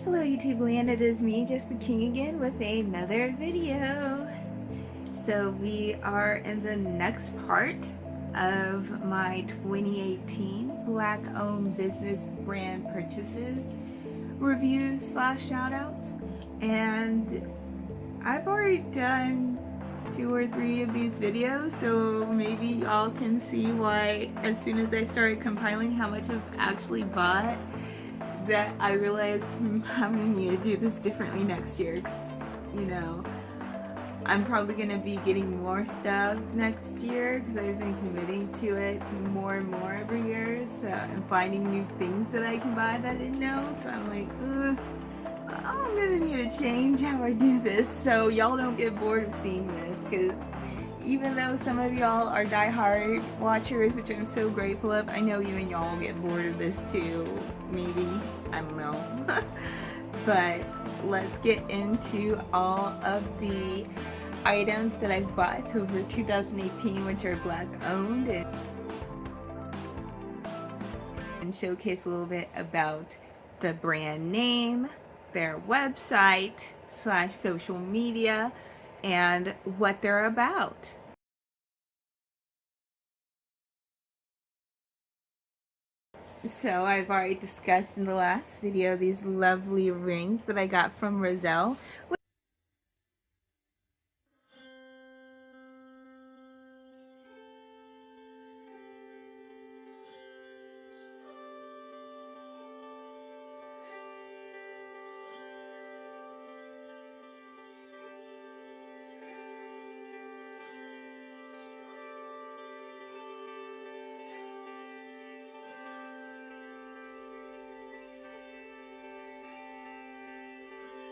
Hello YouTube land, it is me, Just the King again with another video. So we are in the next part of my 2018 Black owned business brand purchases reviews slash shoutouts, and I've already done 2 or 3 of these videos, so maybe y'all can see why as soon as I started compiling how much I've actually bought, that I realized I'm gonna need to do this differently next year. You know, I'm probably gonna be getting more stuff next year because I've been committing to it more and more every year. So I'm finding new things that I can buy that I didn't know. So I'm like, I'm gonna need to change how I do this so y'all don't get bored of seeing this, because even though some of y'all are die-hard watchers, which I'm so grateful of, I know even y'all get bored of this too, maybe, I don't know. But let's get into all of the items that I've bought over 2018, which are Black owned, and showcase a little bit about the brand name, their website / social media, and what they're about. So I've already discussed in the last video these lovely rings that I got from Roselle.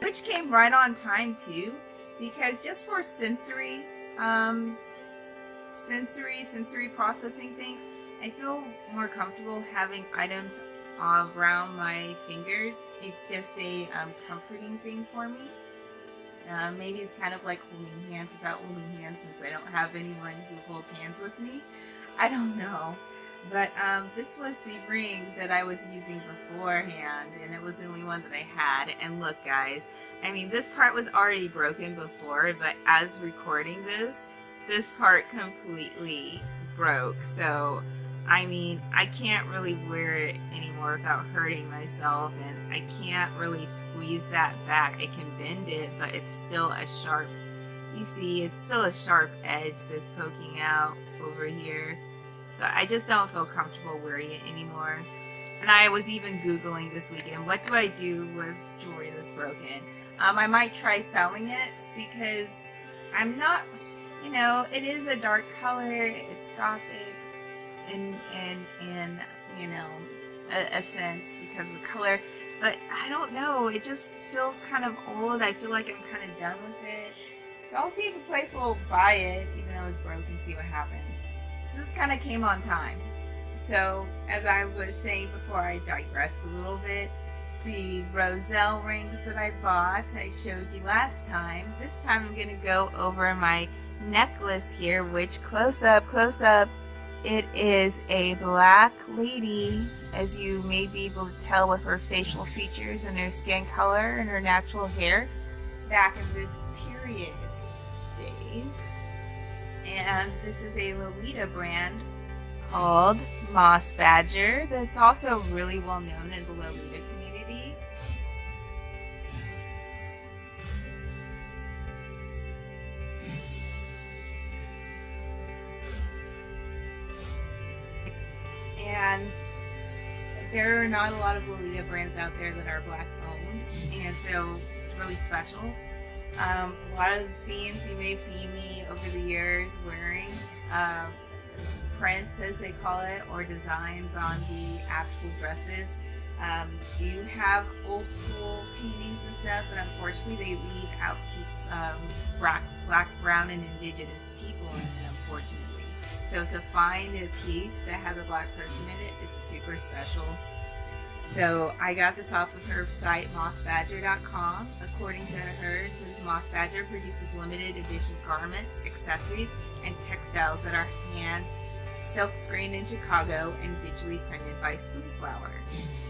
Which came right on time too, because just for sensory processing things, I feel more comfortable having items around my fingers. It's just a comforting thing for me. Maybe it's kind of like holding hands without holding hands, since I don't have anyone who holds hands with me. I don't know. But this was the ring that I was using beforehand, and it was the only one that I had. And look guys, I mean, this part was already broken before, but as recording this part completely broke. So I mean, I can't really wear it anymore without hurting myself, and I can't really squeeze that back. I can bend it, but it's still a sharp, you see, it's still a sharp edge that's poking out over here. So I just don't feel comfortable wearing it anymore. And I was even Googling this weekend, what do I do with jewelry that's broken? I might try selling it, because I'm not, you know, it is a dark color, it's gothic in you know, a sense because of the color, but I don't know, it just feels kind of old. I feel like I'm kind of done with it. So I'll see if a place will buy it, even though it's broken, see what happens. So this kind of came on time. So as I was saying before, I digressed a little bit. The roselle rings that I bought, I showed you last time. This time I'm going to go over my necklace here, which close up, it is a black lady, as you may be able to tell with her facial features and her skin color and her natural hair back in the period days. And this is a Lolita brand called Mossbadger that's also really well known in the Lolita community. And there are not a lot of Lolita brands out there that are Black owned, and so it's really special. A lot of the themes you may have seen me over the years wearing, prints as they call it, or designs on the actual dresses, do have old school paintings and stuff, but unfortunately they leave out black, brown, and indigenous people in it, unfortunately. So to find a piece that has a Black person in it is super special. So I got this off of her site, mossbadger.com. According to her, it says Mossbadger produces limited edition garments, accessories, and textiles that are hand silk screened in Chicago and digitally printed by Spoonflower.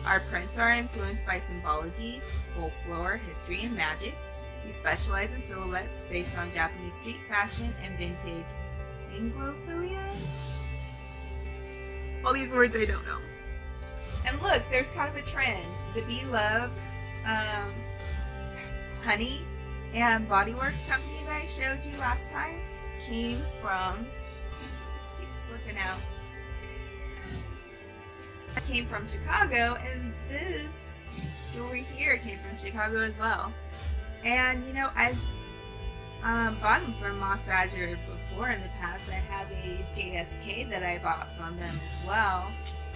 Our prints are influenced by symbology, folklore, history, and magic. We specialize in silhouettes based on Japanese street fashion and vintage Anglophilia. All these words I don't know. And look, there's kind of a trend. The beloved honey and bodyworks company that I showed you last time came from, this keeps slipping out. It came from Chicago, and this jewelry here came from Chicago as well. And you know, I've bought them from Mossbadger before in the past. I have a JSK that I bought from them as well.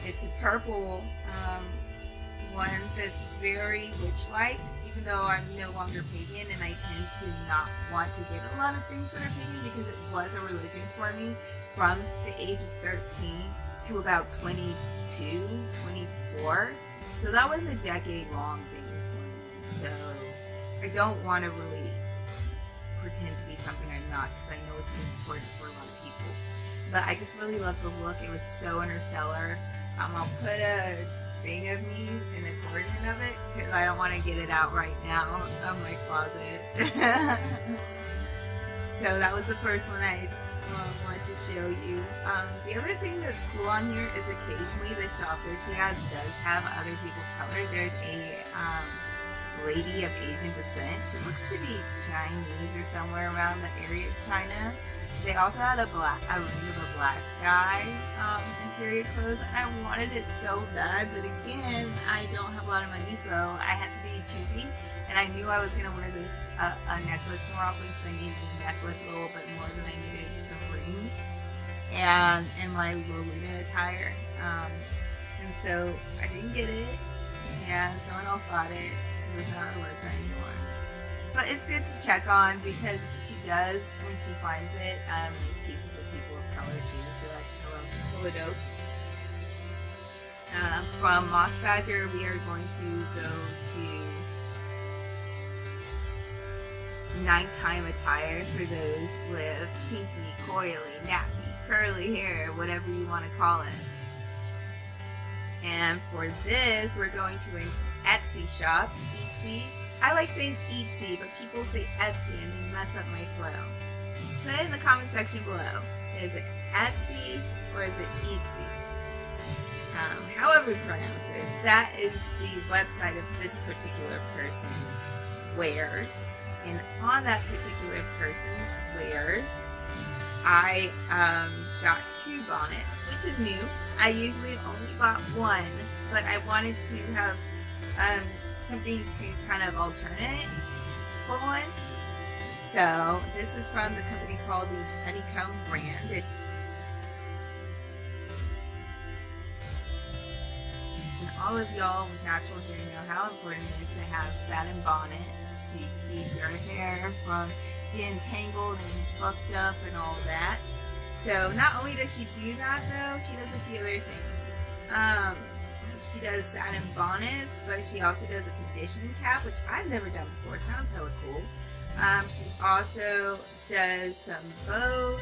It's a purple one that's very witch-like, even though I'm no longer pagan, and I tend to not want to get a lot of things that are pagan because it was a religion for me from the age of 13 to about 22, 24. So that was a decade-long thing for me. So I don't want to really pretend to be something I'm not, because I know it's really important for a lot of people. But I just really love the look. It was so interstellar. I'll put a thing of me in the corner of it because I don't want to get it out right now of my closet. So that was the first one I wanted to show you. The other thing that's cool on here is occasionally the shop that she has does have other people's color. There's a lady of Asian descent. She looks to be Chinese or somewhere around the area of China. They also had a ring of a black guy in period clothes, and I wanted it so bad, but again, I don't have a lot of money, so I had to be choosy, and I knew I was going to wear this a necklace more often because I needed a necklace a little bit more than I needed some rings, and in my Lolita attire, and so I didn't get it, and someone else bought it. It was not on the website anymore. But it's good to check on because she does, when she finds it, make pieces of people of color too, so that's hella dope. From Mossbadger, we are going to go to nighttime attire for those with kinky, coily, nappy, curly hair, whatever you want to call it. And for this, we're going to an Etsy shop, Etsy. I like saying Etsy, but people say Etsy and they mess up my flow. Put it in the comment section below. Is it Etsy or is it Etsy? However you pronounce it. That is the website of this particular person's wares. And on that particular person's wares, I got 2 bonnets, which is new. I usually only bought one, but I wanted to have something to kind of alternate for once. So this is from the company called the Honeycomb brand. And all of y'all with natural hair know how important it is to have satin bonnets to keep your hair from getting tangled and fucked up and all that. So not only does she do that though, she does a few other things. She does satin bonnets, but she also does a conditioning cap, which I've never done before. Sounds hella cool. She also does some bows,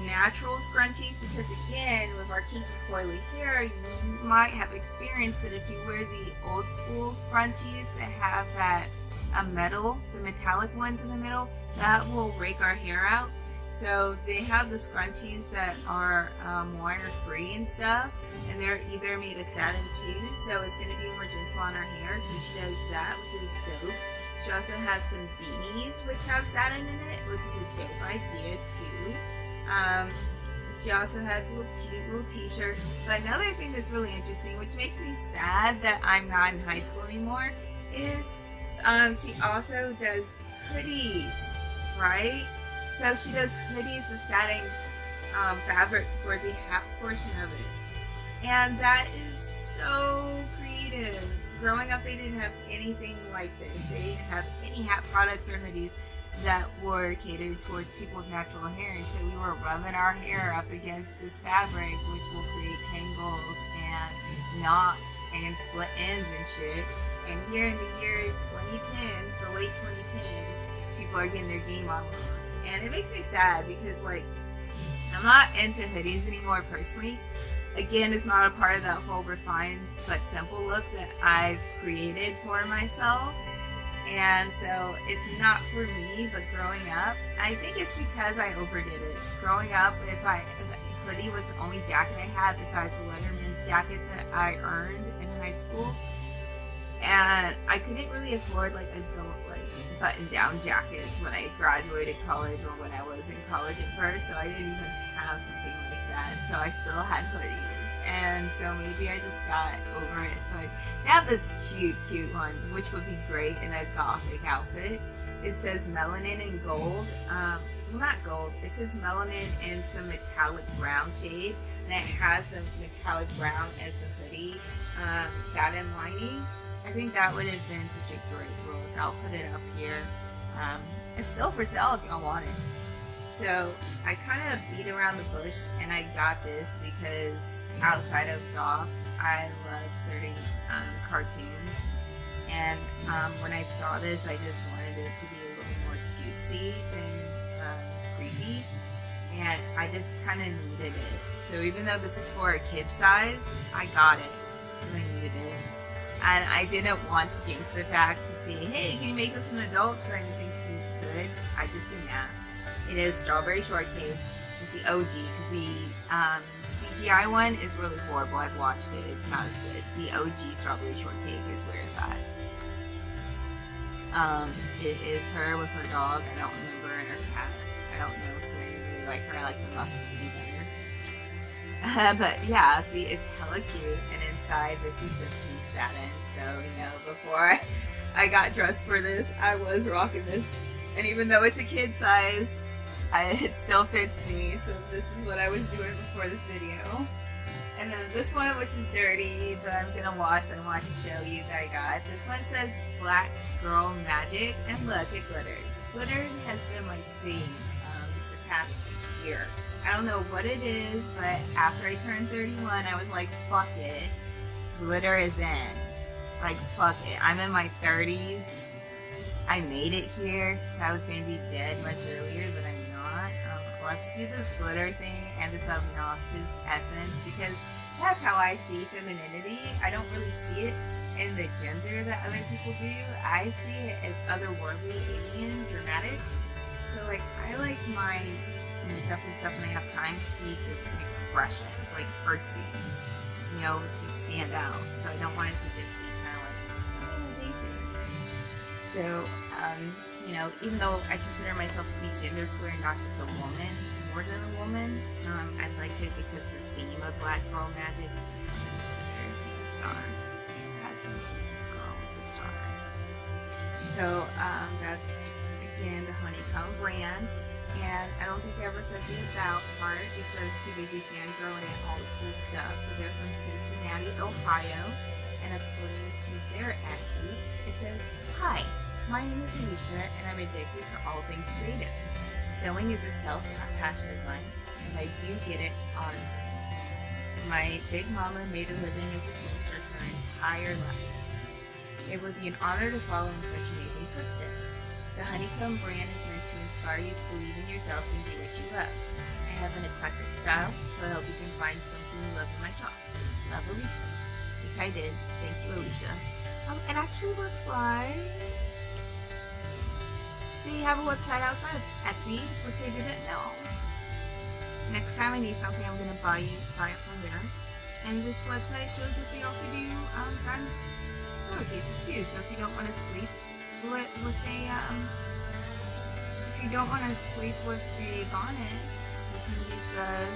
natural scrunchies, because again, with our kinky coily hair, you might have experienced that if you wear the old school scrunchies that have that metal, the metallic ones in the middle, that will rake our hair out. So they have the scrunchies that are wire-free and stuff, and they're either made of satin too, so it's going to be more gentle on our hair, so she does that, which is dope. She also has some beanies which have satin in it, which is a dope idea too. She also has a cute little t-shirt. But another thing that's really interesting, which makes me sad that I'm not in high school anymore, is she also does hoodies, right? So she does hoodies of satin fabric for the hat portion of it. And that is so creative. Growing up, they didn't have anything like this. They didn't have any hat products or hoodies that were catered towards people with natural hair. And so we were rubbing our hair up against this fabric, which will create tangles and knots and split ends and shit. And here in the year 2010s, the late 2010s, people are getting their game on. And it makes me sad because, like, I'm not into hoodies anymore personally. Again, it's not a part of that whole refined but simple look that I've created for myself. And so it's not for me, but growing up, I think it's because I overdid it. Growing up, if hoodie was the only jacket I had besides the Letterman's jacket that I earned in high school. And I couldn't really afford like adult like button-down jackets when I graduated college or when I was in college at first, so I didn't even have something like that. So I still had hoodies, and so maybe I just got over it. But I have this cute one, which would be great in a gothic outfit. It says melanin and gold. Well, not gold. It says melanin in some metallic brown shade, and it has the metallic brown as the hoodie satin lining. I think that would have been such a great look. I'll put it up here. It's still for sale if y'all want it. So I kind of beat around the bush and I got this because outside of goth, I love certain cartoons. And when I saw this, I just wanted it to be a little more cutesy than creepy. And I just kind of needed it. So even though this is for a kid size, I got it because I needed it. And I didn't want to jinx the fact to say, hey, can you make this an adult? Because I didn't think she could. I just didn't ask. It is strawberry shortcake with the OG, because the CGI one is really horrible. I've watched it. It's not as good. The OG strawberry shortcake is where it's at. It is her with her dog. I don't remember, and her cat. I don't know because I really like her. I like the muffins better. But yeah, see, it's hella cute. And inside, this is the pink satin. So, you know, before I got dressed for this, I was rocking this. And even though it's a kid size, it still fits me. So this is what I was doing before this video. And then this one, which is dirty, that I'm gonna wash, that I want to show you that I got. This one says Black Girl Magic, and look, it glitters. Glitters has been my thing the past year. I don't know what it is, but after I turned 31, I was like, fuck it. Glitter is in. Like, fuck it. I'm in my 30s. I made it here. I was gonna be dead much earlier, but I'm not. Let's do this glitter thing and this obnoxious essence, because that's how I see femininity. I don't really see it in the gender that other people do. I see it as otherworldly, alien, dramatic. So like, I like my makeup and stuff when I have time to be just an expression, like artsy, you know, to stand out. So I don't want it to just be kind of like, oh, basic. So, you know, even though I consider myself to be genderqueer and not just a woman, more than a woman, I like it because the theme of Black Girl Magic is the star. It has the girl with the star. So that's, again, the Honeycomb brand. And I don't think I ever said the about part. It says Too Busy Fangirling and all the cool stuff. But they're from Cincinnati, Ohio. And according to their Etsy, it says, hi. My name is Alicia, and I'm addicted to all things creative. Sewing is a self-passion of mine, and I do get it honestly. My big mama made a living as a seamstress her entire life. It would be an honor to follow in such amazing footsteps. The Honeycomb brand is meant to inspire you to believe in yourself and do what you love. I have an eclectic style, so I hope you can find something you love in my shop. Love, Alicia. Which I did. Thank you, Alicia. It actually looks like they have a website outside of Etsy, which I didn't know. Next time I need something, I'm going to buy it from there. And this website shows that they also do some pillowcases too. So if you don't want to sleep with a bonnet, you can use the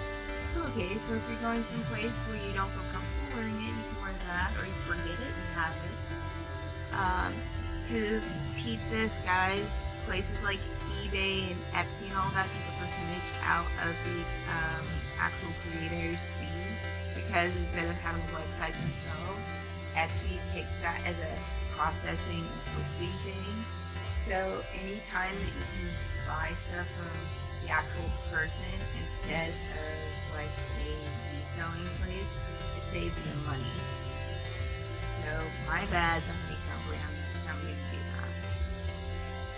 pillowcase. Or if you're going someplace where you don't feel comfortable wearing it, you can wear that, or you forget it and have it. Because peep this, guys. Places like eBay and Etsy and all that take a percentage out of the actual creator's fee, because instead of having a website themselves, Etsy takes that as a processing and posting thing. So anytime that you can buy stuff from the actual person instead of like a reselling place, it saves you money. So my bad, the Honeycomb brand, that's how we do that.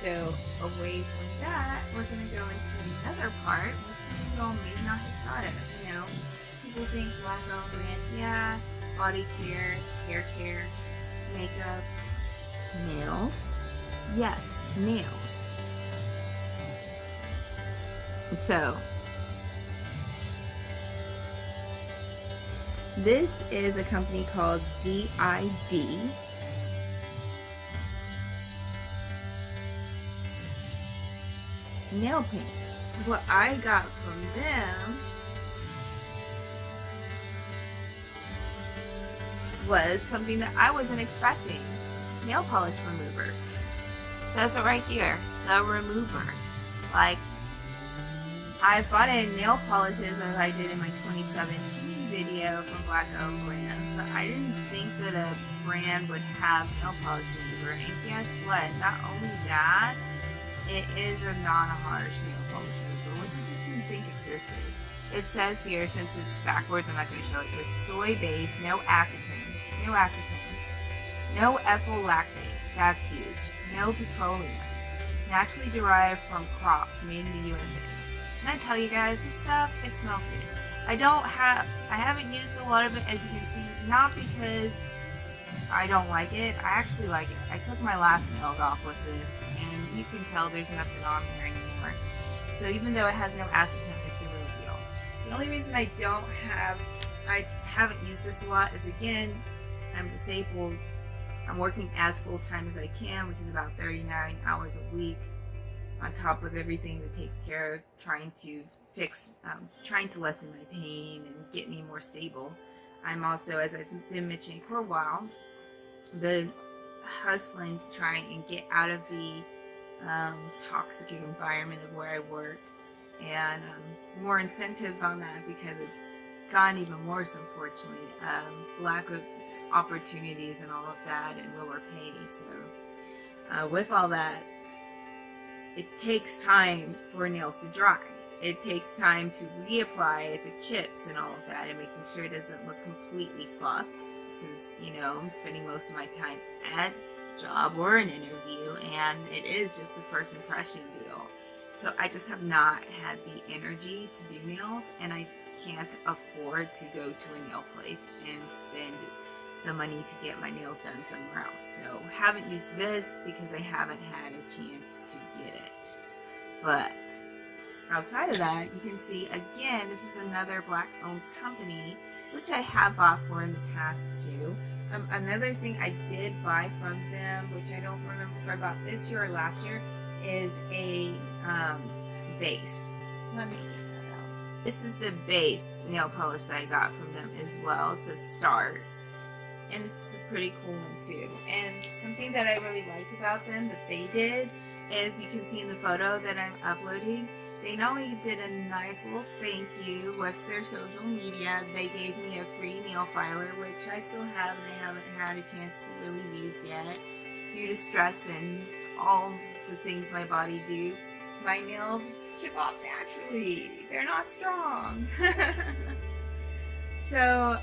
So away from that, we're going to go into another part. What's in of y'all may not have thought of. You know, people think black-owned brand, yeah, body care, hair care, makeup, nails. Yes, nails. And so, this is a company called d.i.d. nail paint. What I got from them was something that I wasn't expecting. Nail polish remover. Says it right here, the remover. Like, I've bought in nail polishes as I did in my 2017 video from black-owned brands, but I didn't think that a brand would have nail polish remover. And guess what? Not only that, it is a non-harsh nail polish remover, which I just didn't think existed. It says here, since it's backwards, I'm not going to show it. It says soy-based, no acetone, no ethyl lactate. That's huge. No petroleum. Naturally derived from crops made in the USA. And I tell you guys, this stuff, it smells good. I haven't used a lot of it, as you can see, not because I don't like it. I actually like it. I took my last nails off with this, and you can tell there's nothing on here anymore. So even though it has no acetone, it's the real deal. The only reason I haven't used this a lot is, again, I'm disabled. I'm working as full-time as I can, which is about 39 hours a week, on top of everything that takes care of trying to lessen my pain and get me more stable. I'm also, as I've been mentioning for a while, been hustling to try and get out of the toxic environment of where I work, and more incentives on that because it's gotten even worse, unfortunately. Lack of opportunities and all of that, and lower pay. So with all that, it takes time for nails to dry. It takes time to reapply the chips and all of that, and making sure it doesn't look completely fucked, since, you know, I'm spending most of my time at a job or an interview, and it is just the first impression deal. So I just have not had the energy to do nails, and I can't afford to go to a nail place and spend the money to get my nails done somewhere else. So haven't used this because I haven't had a chance to get it. But outside of that, you can see, again, this is another black-owned company, which I have bought for in the past too. Another thing I did buy from them, which I don't remember if I bought this year or last year, is a base. Let me get that out. This is the base nail polish that I got from them as well. It says Start. And this is a pretty cool one too. And something that I really liked about them that they did is, you can see in the photo that I'm uploading, they not only did a nice little thank you with their social media, they gave me a free nail filer, which I still have and I haven't had a chance to really use yet due to stress and all the things my body do. My nails chip off naturally. They're not strong. So,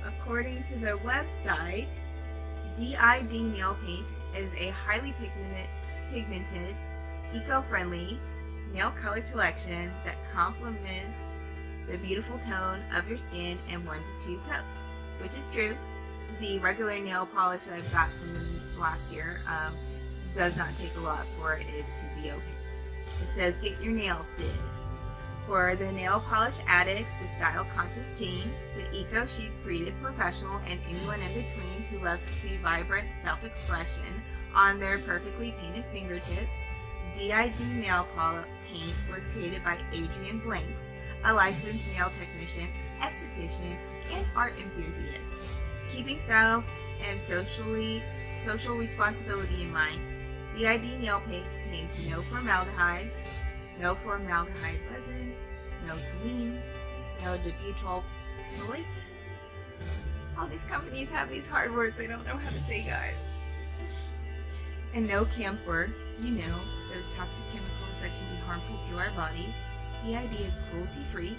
according to their website, d.i.d nail paint is a highly pigmented, eco-friendly nail color collection that complements the beautiful tone of your skin in 1 to 2 coats, which is true. The regular nail polish that I've got from them last year does not take a lot for it to be okay. It says, get your nails did. For the nail polish addict, the style-conscious teen, the eco-chic creative professional, and anyone in between who loves to see vibrant self-expression on their perfectly painted fingertips, d.i.d nail paint was created by Adrian Blanks, a licensed nail technician, esthetician, and art enthusiast. Keeping styles and social responsibility in mind, d.i.d nail paint contains no formaldehyde resin, no toluene, no dibutylfolate. All these companies have these hard words I don't know how to say, guys. And no camphor, you know, those toxic chemicals that can be harmful to our bodies. d.i.d is cruelty-free,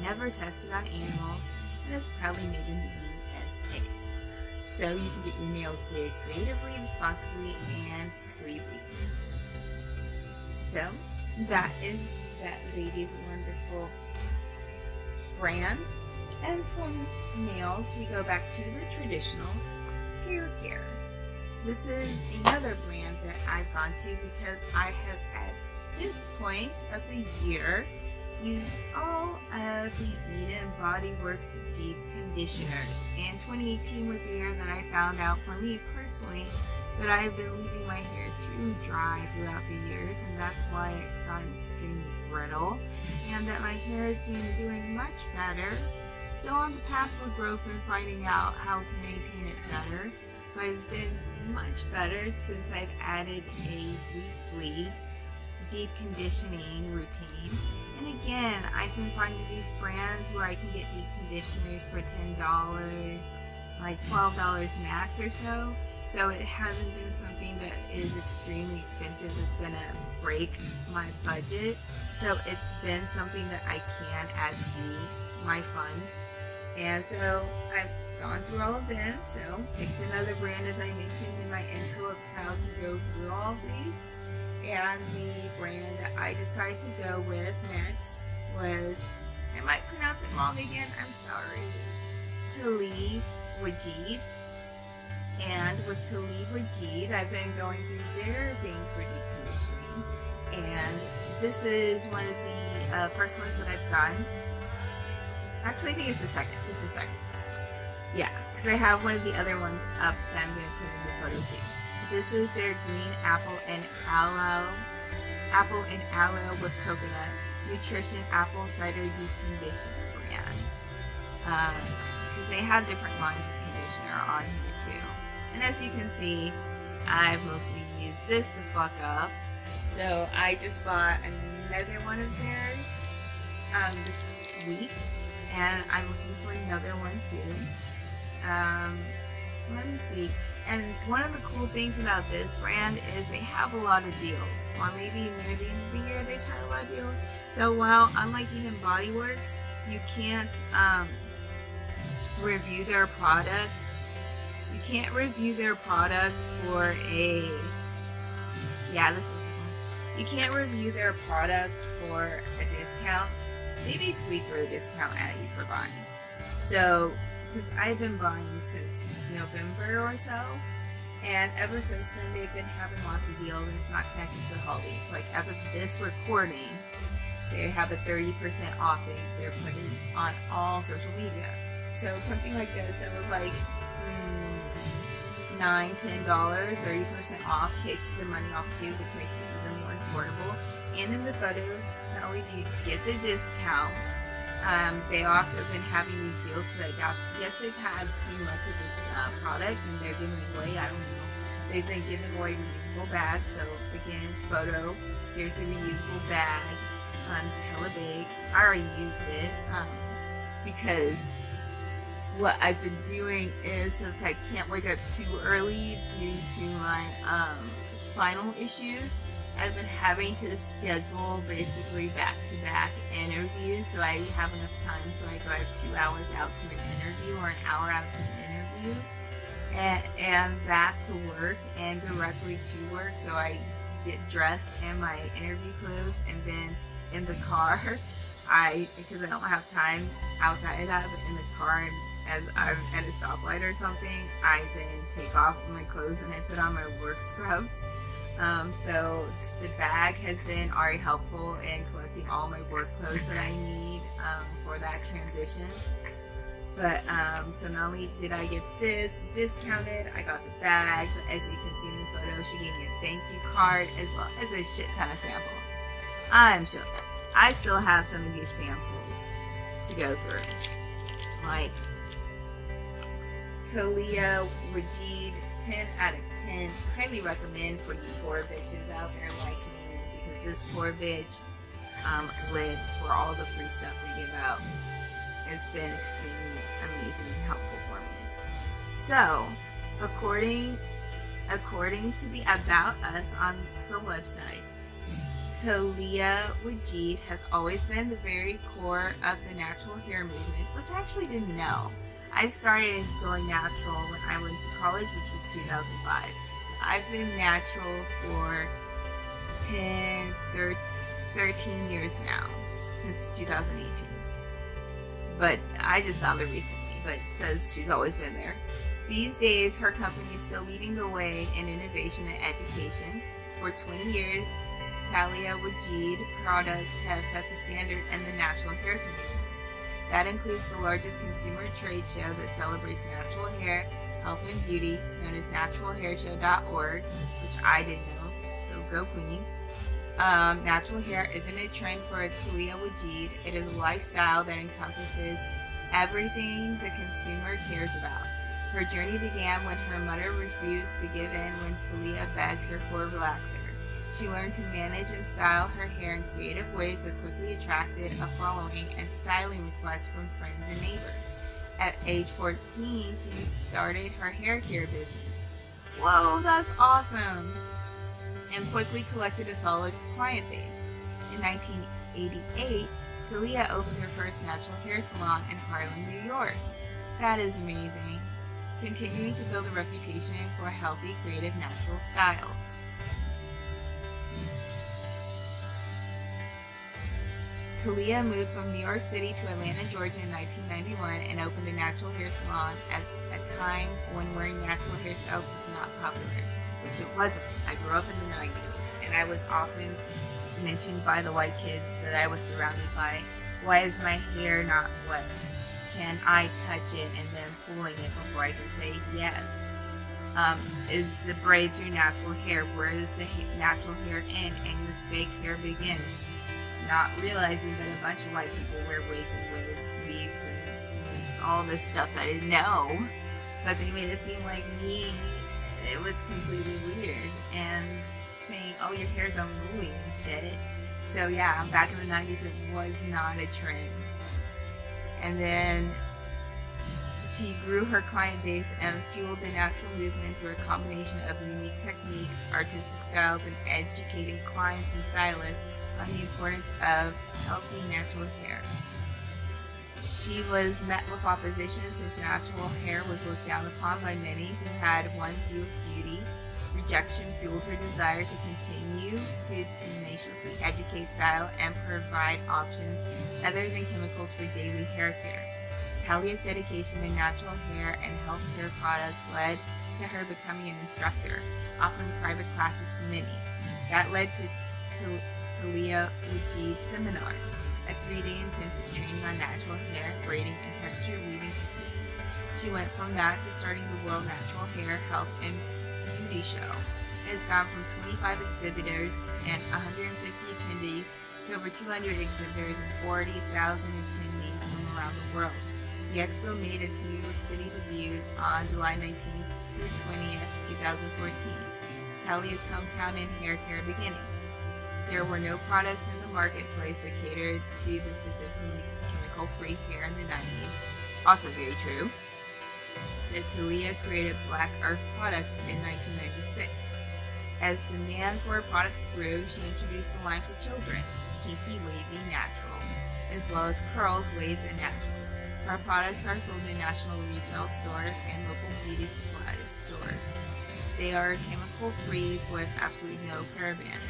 never tested on animals, and is proudly made in the USA. So you can get your nails did creatively, responsibly, and freely. So that is that lady's wonderful brand. And from nails, we go back to the traditional hair care. This is another brand that I've gone to because I have at this point of the year used all of the d.i.d and Body Works deep conditioners. And 2018 was the year that I found out for me personally that I have been leaving my hair too dry throughout the years, and that's why it's gotten extremely brittle, and that my hair has been doing much better. Still on the path for growth and finding out how to maintain it better, but it's been much better since I've added a weekly deep conditioning routine. And again, I've been finding these brands where I can get deep conditioners for $10, like $12 max or so. So it hasn't been something that is extremely expensive that's gonna break my budget. So it's been something that I can add to my funds. And so I've gone through all of them. So picked another brand, as I mentioned in my intro, of how to go through all of these. And the brand that I decided to go with next was, I might pronounce it wrong again, I'm sorry, Taliah Waajid. And with Taliah Waajid, I've been going through their things for deep conditioning. And this is one of the first ones that I've gotten. Actually, I think it's the second. It's the second. Yeah, because I have one of the other ones up that I'm going to put in the photo too. This is their green apple and aloe with coconut nutrition apple cider deep conditioner brand. Because they have different lines of conditioner on here too. And as you can see, I've mostly used this to fuck up. So I just bought another one of theirs this week, and I'm looking for another one too. Let me see. And one of the cool things about this brand is they have a lot of deals, or maybe near the end of the year they've had a lot of deals. So while unlike even Body Works, you can't review their product. You can't review their product for a you can't review their product for a discount. They basically throw a discount at you for buying. So since I've been buying since November or so, and ever since then they've been having lots of deals, and it's not connected to the holidays. Like as of this recording, they have a 30% off they're putting on all social media. So something like this that was like $9, $10, 30% off takes the money off too, which makes it even more affordable. And in the photos, not only do you get the discount, they also have been having these deals because yes, they've had too much of this product and they're giving away, I don't know, they've been giving away reusable bags. So again, photo, here's the reusable bag. It's hella big. I already used it because what I've been doing is, since I can't wake up too early due to my spinal issues, I've been having to schedule basically back-to-back interviews, so I have enough time so I drive 2 hours out to an interview or an hour out to an interview and back to work and directly to work. So I get dressed in my interview clothes, and then in the car, because I don't have time outside of that, but in the car, as I'm at a stoplight or something, I then take off my clothes and I put on my work scrubs. So the bag has been already helpful in collecting all my work clothes that I need for that transition. But so not only did I get this discounted, I got the bag, but as you can see in the photo, she gave me a thank you card as well as a shit ton of samples. I'm sure I still have some of these samples to go through. Like Taliah Waajid, 10 out of 10. Highly recommend for you poor bitches out there like me, because this poor bitch lives for all the free stuff we give out. It's been extremely amazing and helpful for me. So, according to the About Us on her website, Taliah Waajid has always been the very core of the natural hair movement, which I actually didn't know. I started going natural when I went to college, which was 2005. So I've been natural for 13 years now, since 2018. but I just found her recently, but says she's always been there. These days, her company is still leading the way in innovation and education. For 20 years, Taliah Waajid products have set the standard in the natural hair community. That includes the largest consumer trade show that celebrates natural hair, health, and beauty, known as naturalhairshow.org, which I didn't know, so go queen. Natural hair isn't a trend for Taliah Waajid. It is a lifestyle that encompasses everything the consumer cares about. Her journey began when her mother refused to give in when Taliah begged her for a relaxer. She learned to manage and style her hair in creative ways that quickly attracted a following and styling requests from friends and neighbors. At age 14, she started her hair care business. Whoa, that's awesome! And quickly collected a solid client base. In 1988, Taliah opened her first natural hair salon in Harlem, New York. That is amazing. Continuing to build a reputation for healthy, creative, natural styles. Taliah moved from New York City to Atlanta, Georgia in 1991 and opened a natural hair salon at a time when wearing natural hairstyles was not popular, which it wasn't. I grew up in the 90s, and I was often mentioned by the white kids that I was surrounded by, why is my hair not wet? Can I touch it and then pulling it before I can say yes? Is the braids your natural hair? Where does the natural hair end and your fake hair begins? Not realizing that a bunch of white people wear wigs and weaves and all this stuff that I didn't know, but they made it seem like me, it was completely weird, and saying, oh, your hair's unruly and shit. So yeah, back in the 90s it was not a trend. And then she grew her client base and fueled the natural movement through a combination of unique techniques, artistic styles, and educating clients and stylists on the importance of healthy natural hair. She was met with opposition since natural hair was looked down upon by many who had one view of beauty. Rejection fueled her desire to continue to tenaciously educate, style, and provide options other than chemicals for daily hair care. Taliah's dedication to natural hair and health care products led to her becoming an instructor, offering private classes to many. That led to Taliah Waajid seminars, a 3-day intensive training on natural hair, braiding, and texture weaving techniques. She went from that to starting the World Natural Hair, Health, and Beauty Show. It has gone from 25 exhibitors and 150 attendees to over 200 exhibitors and 40,000 attendees from around the world. The expo made its New York City debut on July 19th through 20th, 2014, Taliah's hometown and hair care beginnings. There were no products in the marketplace that catered to the specific needs of chemical-free hair in the 90s. Also very true. So Taliah created Black Earth products in 1996. As demand for her products grew, she introduced a line for children, kinky, wavy, natural, as well as curls, waves, and naturals. Her products are sold in national retail stores and local beauty supply stores. They are chemical-free with absolutely no parabens.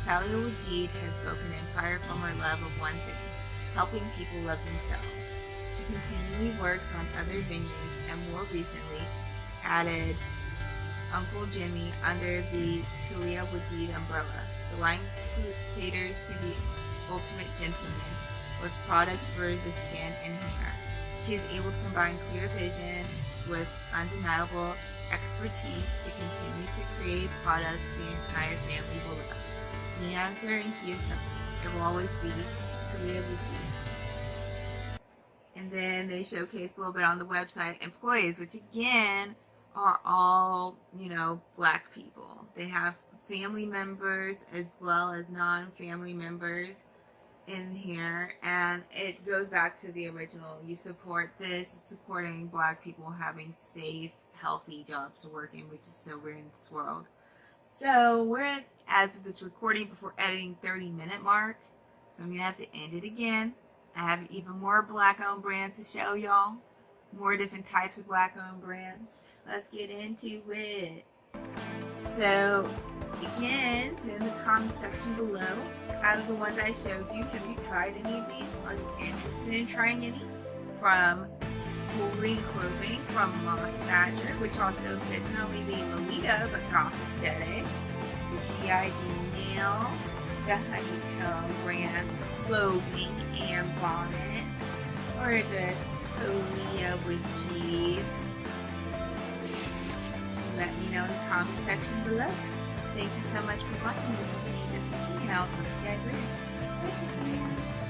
Taliah Waajid has built an empire from her love of one thing, helping people love themselves. She continually works on other venues and more recently added Uncle Jimmy under the Taliah Waajid umbrella. The line caters to the ultimate gentleman with products for the skin and hair. She is able to combine clear vision with undeniable expertise to continue to create products the entire family will love. The answer and key is simple. It will always be Taliah Waajid. And then they showcase a little bit on the website employees, which again are all, Black people. They have family members as well as non-family members in here, and it goes back to the original. You support this, it's supporting Black people having safe, healthy jobs to work in, which is so rare in this world. So we're at, as of this recording, before editing 30-minute mark, so I'm gonna have to end it again. I have even more Black-owned brands to show y'all, more different types of Black-owned brands. Let's get into it. So again, in the comment section below, out of the ones I showed you, have you tried any of these? Are you interested in trying any? from Jewelry Clothing from Mossbadger, which also fits not only the Lolita but goth aesthetic. The d.i.d nails, the Honeycomb brand clothing and bonnets, or the Taliah Waajid. Let me know in the comment section below. Thank you so much for watching. This is me, Just the King, and I'll talk to you guys later. Bye,